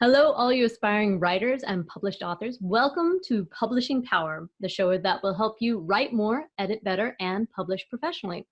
Hello, all you aspiring writers and published authors. Welcome to Publishing Power, the show that will help you write more, edit better, and publish professionally.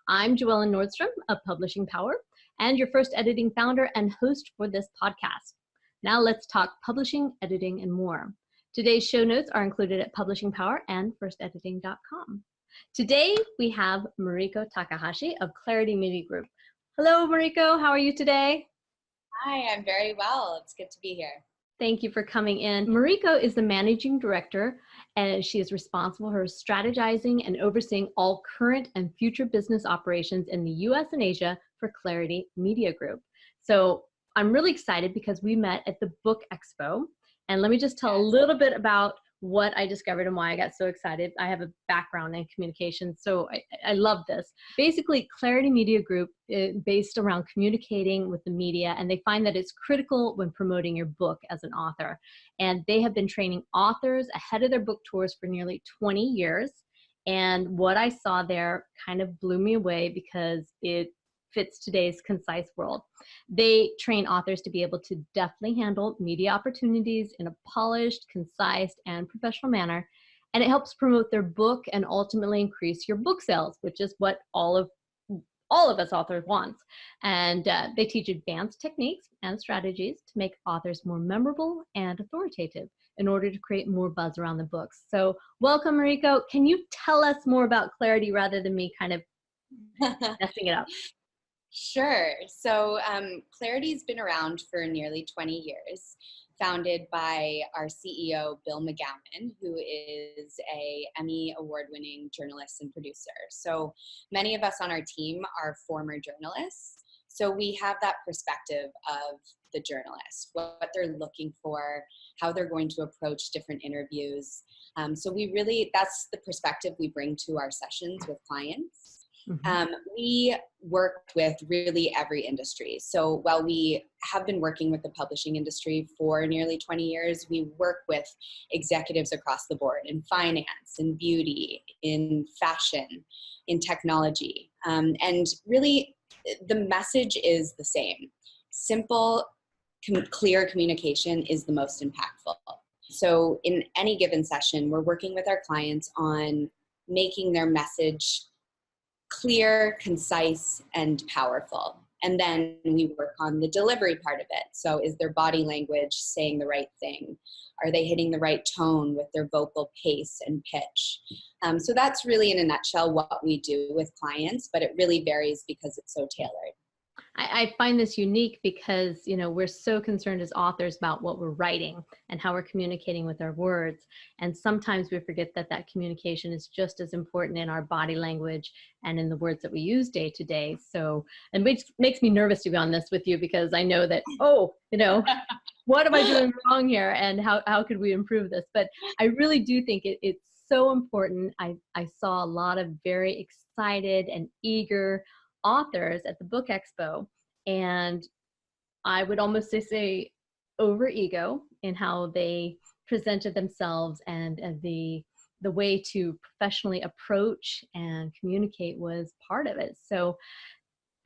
I'm Joellen Nordstrom of Publishing Power and your first editing founder and host for this podcast. Now let's talk publishing, editing, and more. Today's show notes are included at Publishing Power and firstediting.com. Today we have Mariko Takahashi of Clarity Media Group. Hello, Mariko. How are you today? Hi, I'm very well. It's good to be here. Thank you for coming in. Mariko is the managing director, and she is responsible for strategizing and overseeing all current and future business operations in the US and Asia for Clarity Media Group. So I'm really excited because we met at the Book Expo. And let me just tell a little bit about what I discovered and why I got so excited. I have a background in communications, so I love this. Basically, Clarity Media Group is based around communicating with the media, and they find that it's critical when promoting your book as an author. And they have been training authors ahead of their book tours for nearly 20 years. And what I saw there kind of blew me away because it fits today's concise world. They train authors to be able to deftly handle media opportunities in a polished, concise, and professional manner. And it helps promote their book and ultimately increase your book sales, which is what all of us authors want. And they teach advanced techniques and strategies to make authors more memorable and authoritative in order to create more buzz around the books. So welcome, Mariko. Can you tell us more about Clarity rather than me kind of messing it up? Sure. So Clarity's been around for nearly 20 years, founded by our CEO, Bill McGowan, who is a Emmy award-winning journalist and producer. So many of us on our team are former journalists. So we have that perspective of the journalist, what they're looking for, how they're going to approach different interviews. So that's the perspective we bring to our sessions with clients. We work with really every industry. So while we have been working with the publishing industry for nearly 20 years, we work with executives across the board in finance, in beauty, in fashion, in technology. And really, the message is the same. Simple, clear communication is the most impactful. So in any given session, we're working with our clients on making their message clear, concise, and powerful. And then we work on the delivery part of it. So is their body language saying the right thing? Are they hitting the right tone with their vocal pace and pitch? So that's really in a nutshell what we do with clients, but it really varies because it's so tailored. I find this unique because, we're so concerned as authors about what we're writing and how we're communicating with our words. And sometimes we forget that communication is just as important in our body language and in the words that we use day to day. So it makes me nervous to be on this with you because I know that, what am I doing wrong here? And how could we improve this? But I really do think it's so important. I saw a lot of very excited and eager authors at the Book Expo, and I would almost say over ego in how they presented themselves, and the way to professionally approach and communicate was part of it. So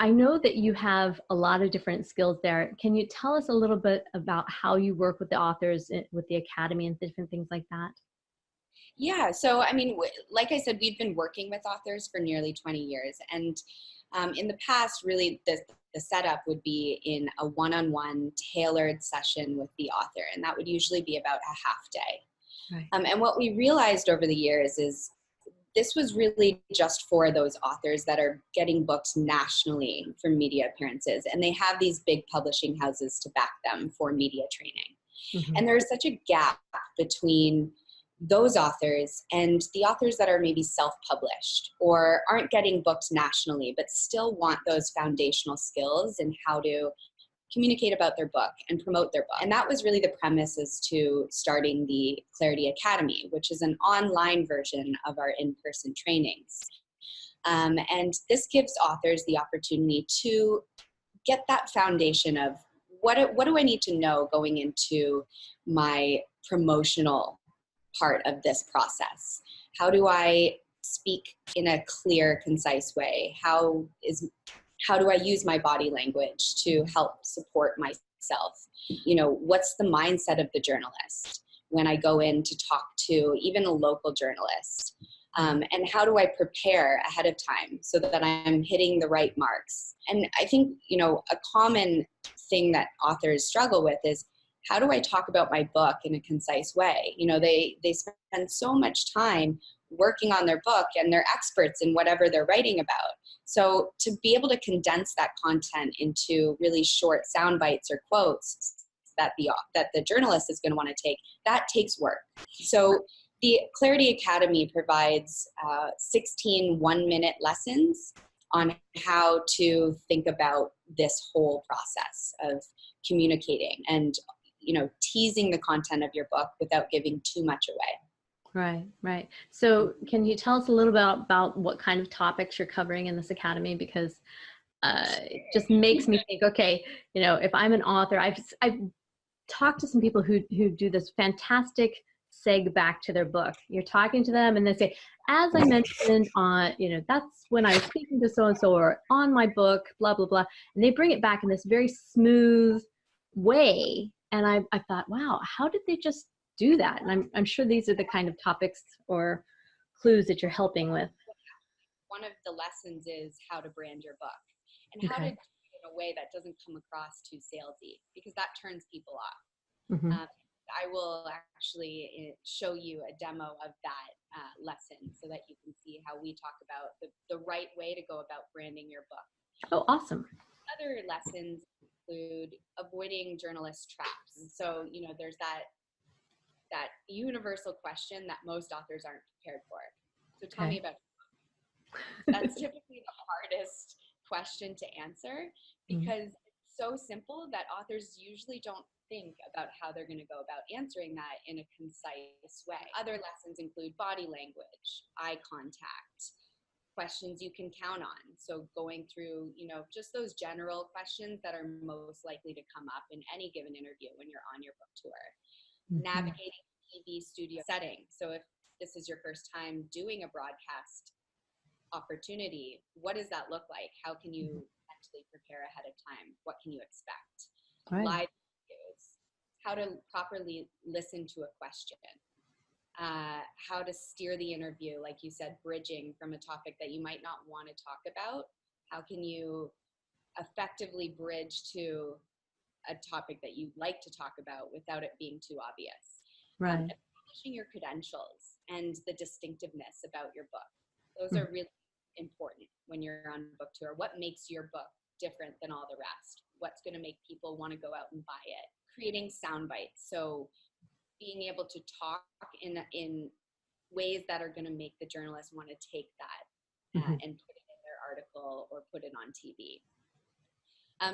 I know that you have a lot of different skills there. Can you tell us a little bit about how you work with the authors with the Academy and different things like that? Yeah, so I mean, like I said, we've been working with authors for nearly 20 years. And in the past, really, the setup would be in a one-on-one tailored session with the author, and that would usually be about a half day. Right. And what we realized over the years is this was really just for those authors that are getting booked nationally for media appearances, and they have these big publishing houses to back them for media training. Mm-hmm. And there's such a gap between those authors and the authors that are maybe self-published or aren't getting booked nationally, but still want those foundational skills in how to communicate about their book and promote their book. And that was really the premise as to starting the Clarity Academy, which is an online version of our in-person trainings. And this gives authors the opportunity to get that foundation of what do I need to know going into my promotional part of this process? How do I speak in a clear, concise way? How do I use my body language to help support my myself? You know, what's the mindset of the journalist when I go in to talk to even a local journalist? And how do I prepare ahead of time so that I'm hitting the right marks? And I think, you know, a common thing that authors struggle with is, how do I talk about my book in a concise way? You know, they spend so much time working on their book and they're experts in whatever they're writing about. So to be able to condense that content into really short sound bites or quotes that the journalist is going to want to take, that takes work. So the Clarity Academy provides 16 one-minute lessons on how to think about this whole process of communicating and, you know, teasing the content of your book without giving too much away. Right, right. So can you tell us a little bit about what kind of topics you're covering in this academy? Because it just makes me think, okay, you know, if I'm an author, I've talked to some people who do this fantastic seg back to their book. You're talking to them and they say, as I mentioned on, you know, that's when I was speaking to so-and-so, or on my book, blah, blah, blah. And they bring it back in this very smooth way. And I thought, wow, how did they just do that? And I'm sure these are the kind of topics or clues that you're helping with. One of the lessons is how to brand your book and how to do it in a way that doesn't come across too salesy, because that turns people off. Mm-hmm. I will actually show you a demo of that lesson so that you can see how we talk about the right way to go about branding your book. Oh, awesome. Other Lessons include avoiding journalist traps. So, you know, there's that universal question that most authors aren't prepared for. So tell me about your book. That's typically the hardest question to answer, because it's so simple that authors usually don't think about how they're going to go about answering that in a concise way. Other lessons include body language, eye contact, questions you can count on. So going through, you know, just those general questions that are most likely to come up in any given interview when you're on your book tour. Navigating TV studio setting. So if this is your first time doing a broadcast opportunity, what does that look like? How can you mentally prepare ahead of time? What can you expect? Live interviews, how to properly listen to a question, how to steer the interview, like you said, bridging from a topic that you might not want to talk about. How can you effectively bridge to a topic that you like to talk about without it being too obvious? Establishing your credentials and the distinctiveness about your book. Those are really important when you're on book tour. What makes your book different than all the rest? What's going to make people want to go out and buy it? Creating sound bites. So being able to talk in ways that are going to make the journalist want to take that and put it in their article or put it on TV.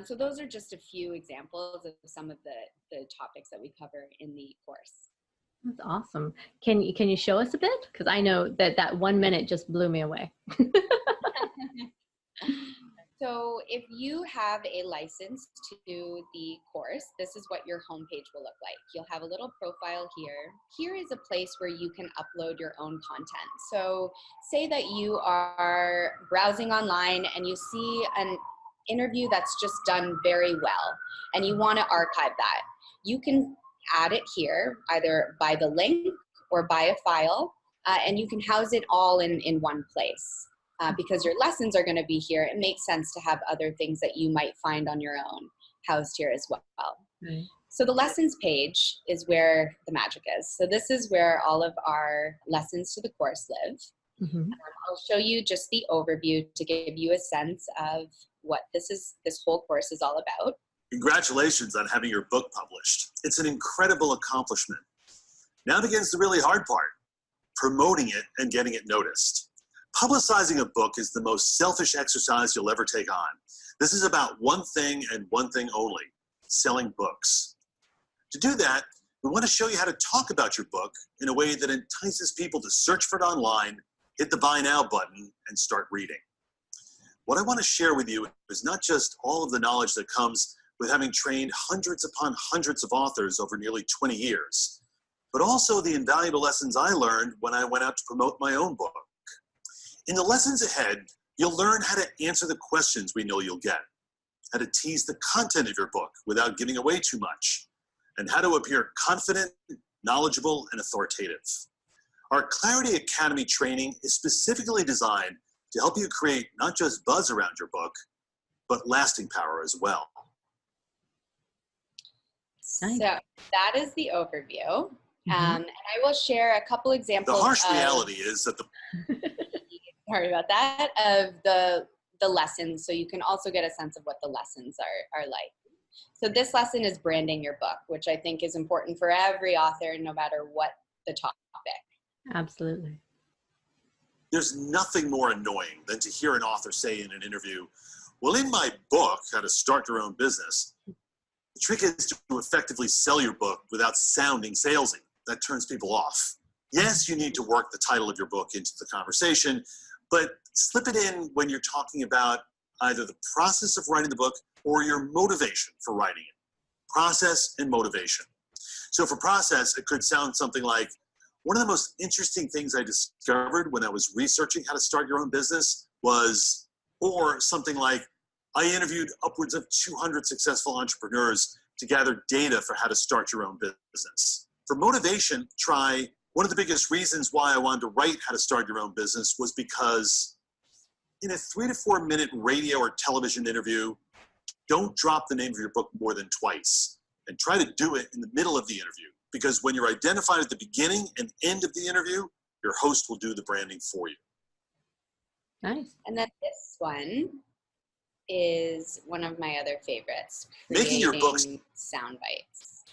So those are just a few examples of some of the topics that we cover in the course. That's awesome. Can you show us a bit? Because I know that 1 minute just blew me away. So if you have a license to the course, this is what your homepage will look like. You'll have a little profile here. Here is a place where you can upload your own content. So say that you are browsing online and you see an interview that's just done very well and you want to archive that. You can add it here either by the link or by a file, and you can house it all in one place. Because your lessons are going to be here, it makes sense to have other things that you might find on your own housed here as well. So the lessons page is where the magic is. So this is where all of our lessons to the course live. I'll show you just the overview to give you a sense of what this whole course is all about. Congratulations on having your book published. It's an incredible accomplishment. Now begins the really hard part, promoting it and getting it noticed. Publicizing a book is the most selfish exercise you'll ever take on. This is about one thing and one thing only, selling books. To do that, we want to show you how to talk about your book in a way that entices people to search for it online, hit the buy now button, and start reading. What I want to share with you is not just all of the knowledge that comes with having trained hundreds upon hundreds of authors over nearly 20 years, but also the invaluable lessons I learned when I went out to promote my own book. In the lessons ahead, you'll learn how to answer the questions we know you'll get. how to tease the content of your book without giving away too much, and how to appear confident, knowledgeable, and authoritative. Our Clarity Academy training is specifically designed to help you create not just buzz around your book, but lasting power as well. So that is the overview. And I will share a couple examples. The harsh reality is that sorry about that, of the lessons, so you can also get a sense of what the lessons are like. So this lesson is branding your book, which I think is important for every author, no matter what the topic. Absolutely. There's nothing more annoying than to hear an author say in an interview, well, in my book, How to Start Your Own Business, the trick is to effectively sell your book without sounding salesy. That turns people off. Yes, you need to work the title of your book into the conversation, but slip it in when you're talking about either the process of writing the book or your motivation for writing it. Process and motivation. So for process, it could sound something like, one of the most interesting things I discovered when I was researching how to start your own business was, or something like, I interviewed upwards of 200 successful entrepreneurs to gather data for how to start your own business. For motivation, try, one of the biggest reasons why I wanted to write How to Start Your Own Business was because in a 3 to 4 minute radio or television interview, don't drop the name of your book more than twice, and try to do it in the middle of the interview. Because when you're identified at the beginning and end of the interview, your host will do the branding for you. Nice. And then this one is one of my other favorites, Making your books sound bites.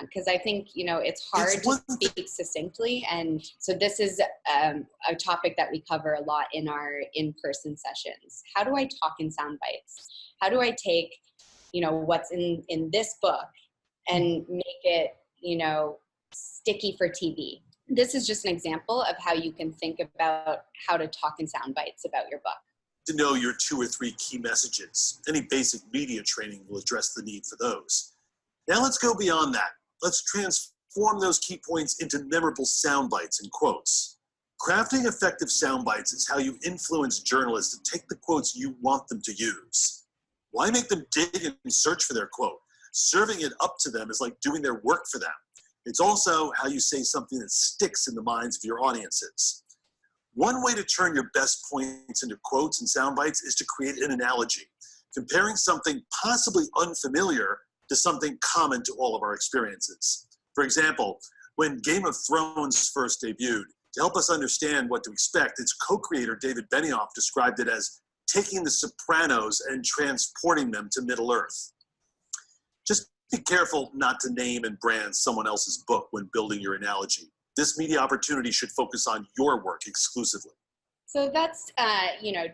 Because I think, it's hard to speak succinctly. And so this is a topic that we cover a lot in our in-person sessions. How do I talk in sound bites? How do I take, what's in this book and make it, sticky for TV? This is just an example of how you can think about how to talk in sound bites about your book. To know your 2 or 3 key messages. Any basic media training will address the need for those. Now let's go beyond that. Let's transform those key points into memorable sound bites and quotes. Crafting effective sound bites is how you influence journalists to take the quotes you want them to use. Why make them dig and search for their quote? Serving it up to them is like doing their work for them. It's also how you say something that sticks in the minds of your audiences. One way to turn your best points into quotes and sound bites is to create an analogy, comparing something possibly unfamiliar to something common to all of our experiences. For example, when Game of Thrones first debuted, to help us understand what to expect, its co-creator David Benioff described it as taking the Sopranos and transporting them to Middle-earth. Just be careful not to name and brand someone else's book when building your analogy. This media opportunity should focus on your work exclusively. So that's,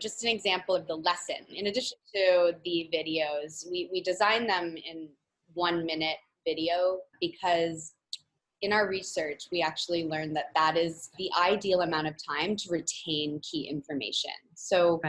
just an example of the lesson. In addition to the videos, we design them in 1 minute video because in our research, we actually learned that that is the ideal amount of time to retain key information. So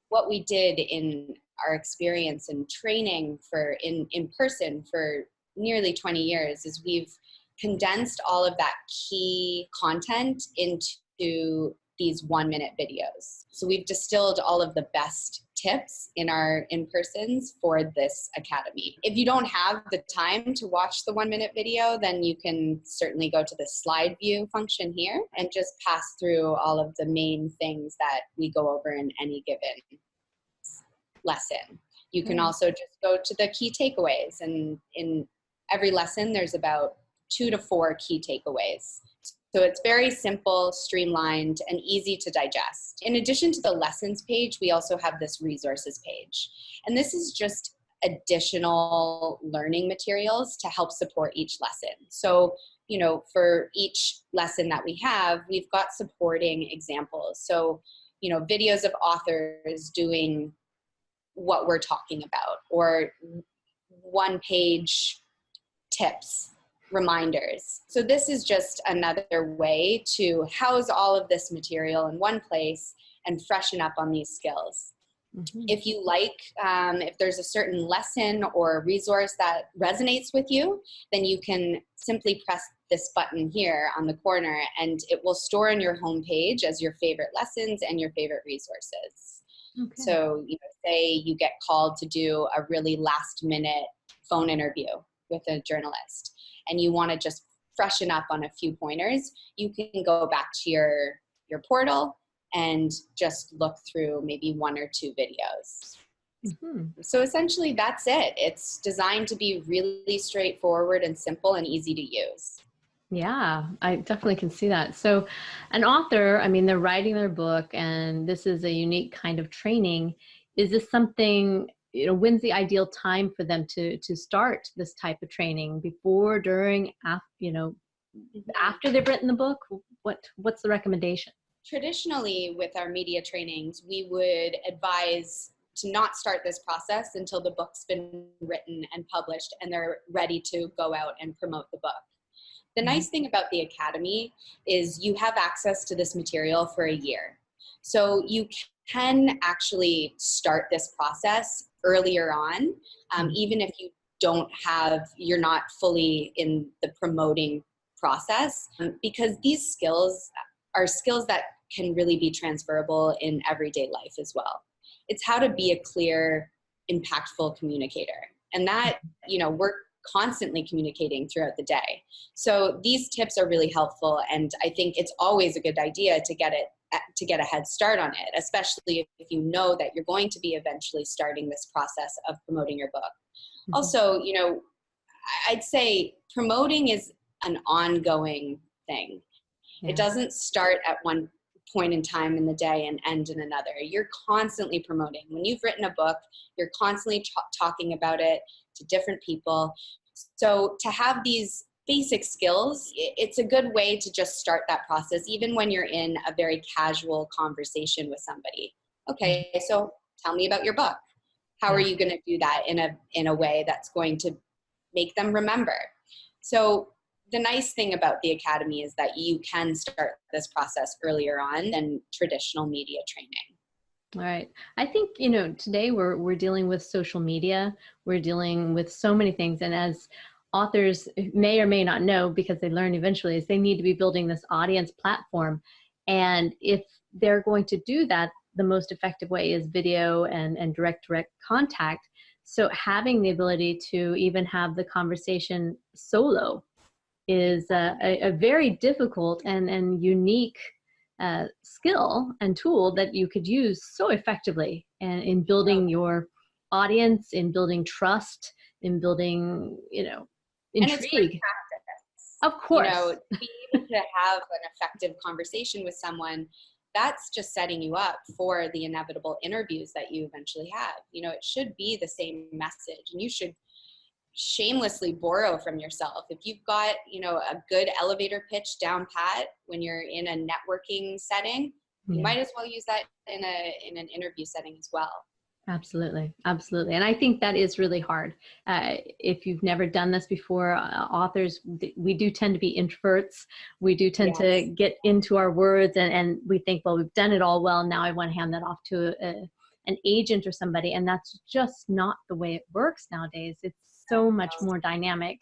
what we did in our experience and training for in person for nearly 20 years is we've condensed all of that key content into these 1 minute videos. So we've distilled all of the best tips in our in-persons for this academy. If you don't have the time to watch the 1 minute video, then you can certainly go to the slide view function here and just pass through all of the main things that we go over in any given lesson. You can also just go to the key takeaways, and in every lesson there's about 2 to 4 key takeaways. So it's very simple, streamlined, and easy to digest. In addition to the lessons page, we also have this resources page. And this is just additional learning materials to help support each lesson. So, for each lesson that we have, we've got supporting examples. So, videos of authors doing what we're talking about, or 1-page tips, reminders. So this is just another way to house all of this material in one place and freshen up on these skills. If you like, if there's a certain lesson or resource that resonates with you, then you can simply press this button here on the corner and it will store on your homepage as your favorite lessons and your favorite resources. Okay. So, say you get called to do a really last minute phone interview with a journalist and you want to just freshen up on a few pointers, you can go back to your portal and just look through maybe 1 or 2 videos. So essentially that's it. It's designed to be really straightforward and simple and easy to use. Yeah, I definitely can see that. So an author, I mean, they're writing their book and this is a unique kind of training. Is this something, when's the ideal time for them to start this type of training? Before, during, after they've written the book? What's the recommendation? Traditionally, with our media trainings, we would advise to not start this process until the book's been written and published and they're ready to go out and promote the book. The nice thing about the Academy is you have access to this material for a year. So you can actually start this process earlier on, even if you're not fully in the promoting process, because these skills are skills that can really be transferable in everyday life as well. It's how to be a clear, impactful communicator. And that, we're constantly communicating throughout the day. So these tips are really helpful. And I think it's always a good idea to get a head start on it, especially if you know that you're going to be eventually starting this process of promoting your book. Also, I'd say promoting is an ongoing thing. Yeah. It doesn't start at one point in time in the day and end in another. You're constantly promoting. When you've written a book, you're constantly talking about it to different people. So to have these basic skills, it's a good way to just start that process, even when you're in a very casual conversation with somebody. Okay, so tell me about your book. How are you going to do that in a way that's going to make them remember? So the nice thing about the Academy is that you can start this process earlier on than traditional media training. All right. I think, today we're dealing with social media. We're dealing with so many things. And as authors may or may not know, because they learn eventually, is they need to be building this audience platform. And if they're going to do that, the most effective way is video and direct contact. So having the ability to even have the conversation solo is a very difficult and unique skill and tool that you could use so effectively in building your audience, in building trust, in building, intrigue. And it's great practice. Of course. To be able to have an effective conversation with someone, that's just setting you up for the inevitable interviews that you eventually have. It should be the same message, and you should shamelessly borrow from yourself. If you've got, a good elevator pitch down pat when you're in a networking setting, you might as well use that in an interview setting as well. Absolutely. Absolutely. And I think that is really hard. If you've never done this before, authors, we do tend to be introverts. We do tend to get into our words and we think, well, we've done it all well. Now I want to hand that off to an agent or somebody. And that's just not the way it works nowadays. It's so much more dynamic.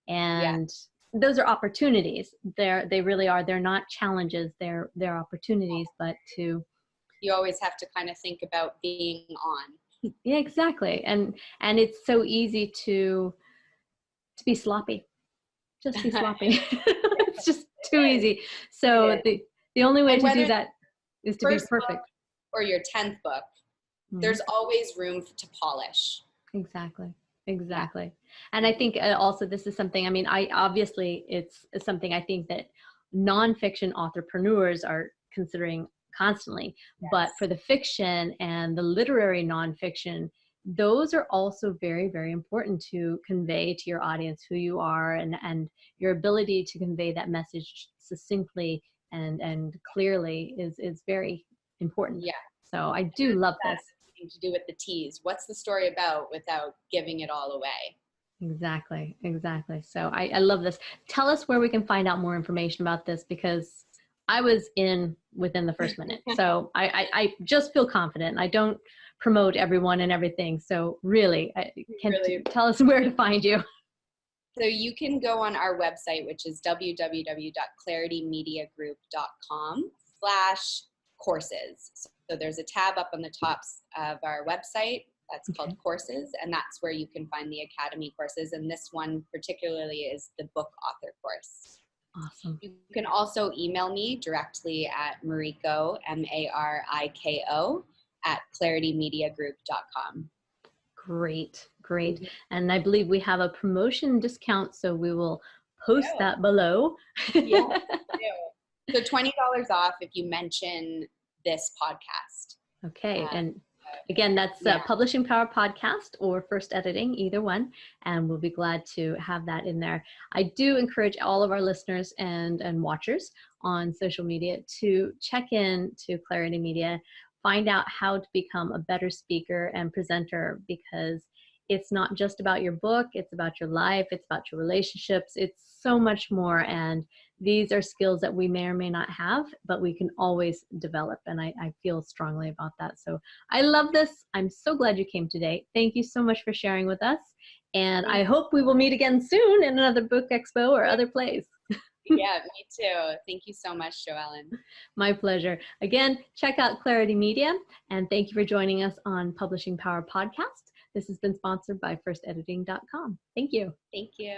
And those are opportunities. They really are. They're not challenges. They're opportunities, but you always have to kind of think about being on. Yeah, exactly. And it's so easy to be sloppy. Just be sloppy. It's just too easy. So the only way to do that is to be perfect. Or your 10th book, there's always room to polish. Exactly. And I think also this is something, obviously it's something I think that nonfiction entrepreneurs are considering constantly, but for the fiction and the literary nonfiction, those are also very, very important to convey to your audience who you are and your ability to convey that message succinctly and clearly is very important. Yeah. So I do love this. To do with the tease. What's the story about without giving it all away? Exactly. So I love this. Tell us where we can find out more information about this, because I was in within the first minute. So I just feel confident. I don't promote everyone and everything. So really, tell us where to find you. So you can go on our website, which is www.claritymediagroup.com/courses. So So there's a tab up on the top of our website that's called courses, and that's where you can find the Academy courses. And this one particularly is the book author course. Awesome. You can also email me directly at Mariko, Mariko, at claritymediagroup.com. Great, great. And I believe we have a promotion discount, so we will post that below. Yeah, so $20 off if you mention this podcast. Okay, and again, that's Publishing Power Podcast or First Editing, either one, and we'll be glad to have that in there. I do encourage all of our listeners and watchers on social media to check in to Clarity Media, find out how to become a better speaker and presenter, because it's not just about your book, it's about your life, it's about your relationships, it's so much more. And these are skills that we may or may not have, but we can always develop. And I feel strongly about that. So I love this. I'm so glad you came today. Thank you so much for sharing with us. And I hope we will meet again soon in another book expo or other place. Yeah, me too. Thank you so much, Joellen. My pleasure. Again, check out Clarity Media. And thank you for joining us on Publishing Power Podcast. This has been sponsored by firstediting.com. Thank you. Thank you.